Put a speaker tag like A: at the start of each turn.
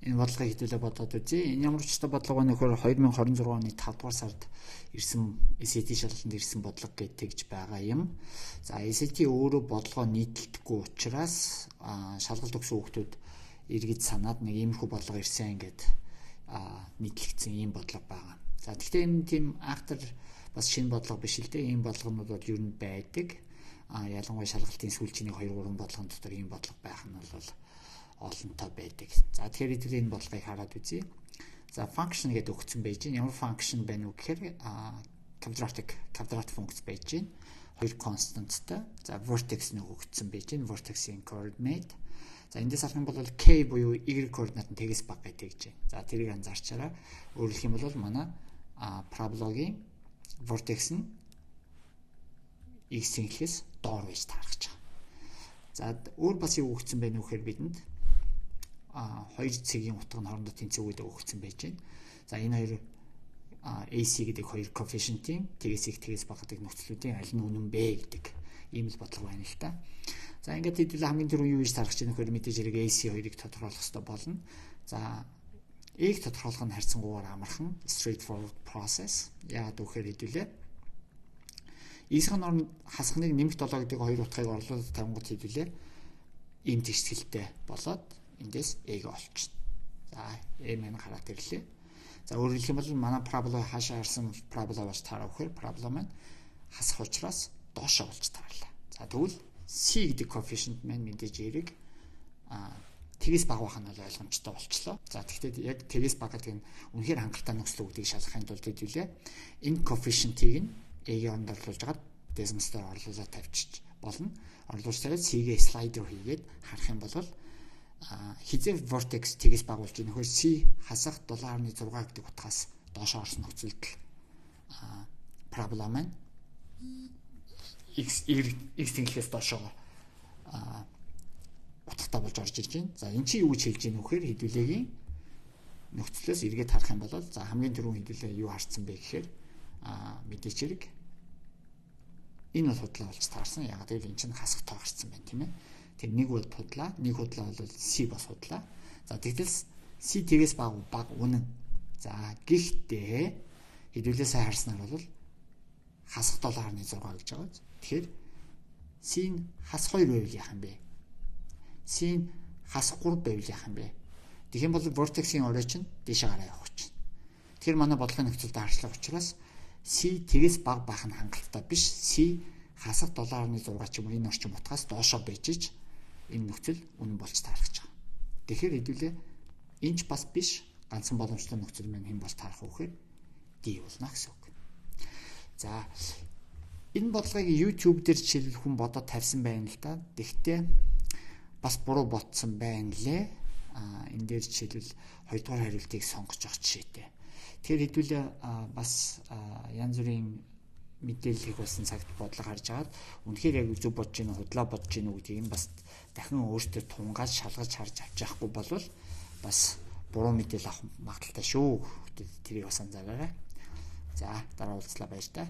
A: Энэ бодлогыг хэдүүлээ бодоод үзье. Энэ ямар ч та бодлого байна нөхөр 2026 оны 5 дугаар сард ирсэн SAT шалгалтанд ирсэн бодлого гэж байгаа юм. За SAT өөрөө бодлогоо нийтэлдэггүй учраас шалгалт өгсөн хүүхдүүд эргэж санаад нэг иймэрхүү бодлого ирсэн ингээд нийтлэгдсэн ийм бодлого байгаа. За тэгэхээр энэ тийм айхтар бас шинэ бодлого биш л дээ. Ийм бодлогонууд бол ер нь байдаг. Ялангуяа шалгалтын сүүлчийн 2-3 бодлогон дотор ийм бодлого байх нь бол олонтой байдаг. За тэгэхээр хэдүүл энэ бодлогыг хараад үзье. За function гэдэг өгсөн байж байна. Ямар function байна вэ гэхээр quadratic функц байж байна. Хоёр константтай. За vertex нэг өгсөн байж байна. Vertex-ийн coordinate. За эндээс харах юм бол k буюу y координат нь тэгээс бага гэдэг гэж байна. За тэрийг анзаарчаарай. Өөрөөр хэлэх юм бол манай парабологийн vertex нь x-ийн гэхээс доор байж таарч байгаа. За өөр бас юу өгсөн бэ нөхөр бидэнд хоёр цэгийн утга нь хоорондоо тэнцвүүд өгсөн байж байна. За энэ хоёр AC гэдэг хоёр коэффициентийн тэгээс бага гэдэг нөхцлүүдийн аль нь үнэн бэ гэдэг ийм л бодлого байна л та. За ингээд хэдүүлээ хамгийн түрүү юу гэж тарах чинь нөхөр мэдээж хэрэг AC хоёрыг тодорхойлох хэрэгтэй болно. За A-г тодорхойлох нь харьцангуйгаар амархан straightforward process. Яагаад гэхээр хэдүүлээ Ийсхэн орнд хасхныг нэмэх 7 гэдэг хоёр утгыг орлуулад тавингууд хэдүүлээ ийм тэгшгэлтэй болоод эндээс A-г олчихно. За A маань гараад ирлээ. За өөрөөр хэлэх юм бол манай парабола хаашаа харсан парабола болж таарах гэхээр парабола маань хасах учраас доошоо болж таарлаа. За тэгвэл C гэдэг коэффициент маань мэдээж эерэг тэгээс бага байх нь бол ойлгомжтой болчлоо. За тэгэхээр яг тэгээс бага гэдэг нь үнэхээр хангалттай нөхцөл өгдгийг шалгахын тулд хэдүүлээ энэ коэффициентийг нь A-гийн оронд орлуулж агаад десмостоор орлуулаад тавьчих болно. Орлуулж тавиад C-гээ слайд руу хийгээд харах юм бол хизээ vertex тэгээс багуулж ийн нөхөр C хасах 7.6 гэдэг утгаас доош орсон нөхцөлд парабола маань x тэнхлээс доошоо утгатай болж орж ирж байна. За эн чинь юу гэж хэлж ийм нөхөр хэдүүлээгийн нөхцлөөс эргээд харах юм бол за хамгийн түрүүн хэдүүлээ юу харсан бэ гэхээр мэдээч хэрэг энэ бол худлаа болж таарсан. Яг гэвэл эн чинь хасах тоо гарсан байна тийм ээ. Тэр нэг бол худлаа, нэг худлаа бол C бас худлаа. За тэгтэл C тэгээс баг үнэн. За гэхдээ хэдүүлээ сайн харснаар бол хасах 7.6 гэж байгаа. Тэгэхээр C-ийн хас 2 байвал яах юм бэ? C-ийн хас 3 байвал яах юм бэ? Тэгэх юм бол vertex-ийн орой чинь дээшээ гараа явах чинь. Тэгэхээр манай бодлогын нөхцөлд харшлах учраас C тэгээс баг байх нь хангалттай биш. C хасах 7.6 ч юм уу энэ орчим утгаас доошоо байж ич энэ нөхцөл үнэн болж таарах байгаа. Тэгэхээр хэдүүлээ энэч бас биш ганцхан боломжтой нөхцөл маань хэн болж таарах вэ гэхээр D болно гэсэн үг. За энэ бодлогыг YouTube дээр жишээлбэл хүн бодоод тавьсан байна л да. Гэхдээ бас буруу ботсон байна лээ. Энэ дээр жишээлбэл 2 дугаар хариултыг сонгож авах жишээтэй. Тэгэхээр хэдүүлээ бас янз бүрийн мэдээлэл их болсон цагт бодлого харж агаад үнэхээр яг зөв бодож гинэ худлаа бодож гинэ гэдгийг нь бас дахин өөртөө тунгаад шалгаж харж авч яахгүй болвол бас буруу мэдээлэл авах магадaltaй шүү. Тэрийг бас анзаараарай. За дараа уулзлаа баяр таа.